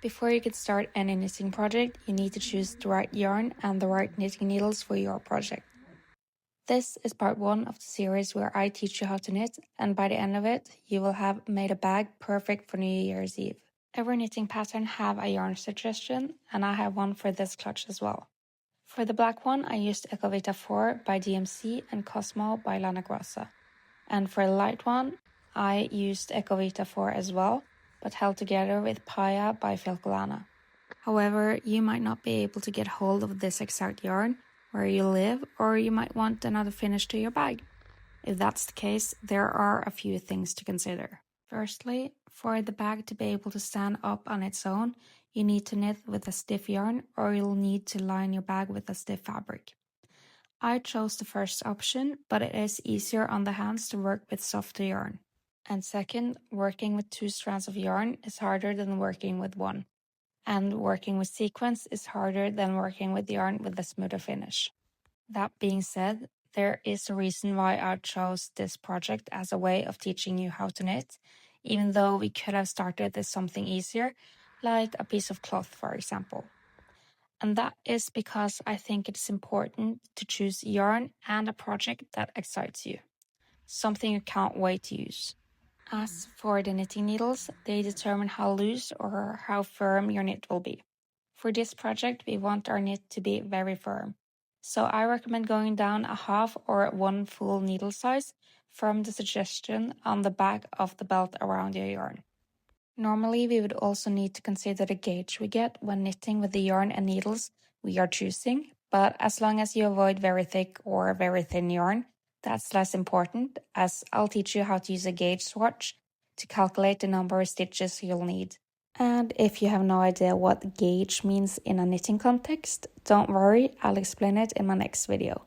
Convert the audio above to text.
Before you get start any knitting project, you need to choose the right yarn and the right knitting needles for your project. This is part 1 of the series where I teach you how to knit, and by the end of it, you will have made a bag perfect for New Year's Eve. Every knitting pattern have a yarn suggestion, and I have one for this clutch as well. For the black one, I used Ecovita 4 by DMC and Cosmo by Lana Grossa. And for the light one, I used Ecovita 4 as well, but held together with Paya by Filcolana. However, you might not be able to get hold of this exact yarn where you live, or you might want another finish to your bag. If that's the case, there are a few things to consider. Firstly, for the bag to be able to stand up on its own, you need to knit with a stiff yarn, or you'll need to line your bag with a stiff fabric. I chose the first option, but it is easier on the hands to work with softer yarn. And second, working with 2 strands of yarn is harder than working with 1. And working with sequins is harder than working with yarn with a smoother finish. That being said, there is a reason why I chose this project as a way of teaching you how to knit, even though we could have started with something easier, like a piece of cloth, for example. And that is because I think it's important to choose yarn and a project that excites you, something you can't wait to use. As for the knitting needles, they determine how loose or how firm your knit will be. For this project, we want our knit to be very firm. So I recommend going down a half or 1 full needle size from the suggestion on the back of the belt around your yarn. Normally, we would also need to consider the gauge we get when knitting with the yarn and needles we are choosing, but as long as you avoid very thick or very thin yarn, that's less important, as I'll teach you how to use a gauge swatch to calculate the number of stitches you'll need. And if you have no idea what gauge means in a knitting context, don't worry, I'll explain it in my next video.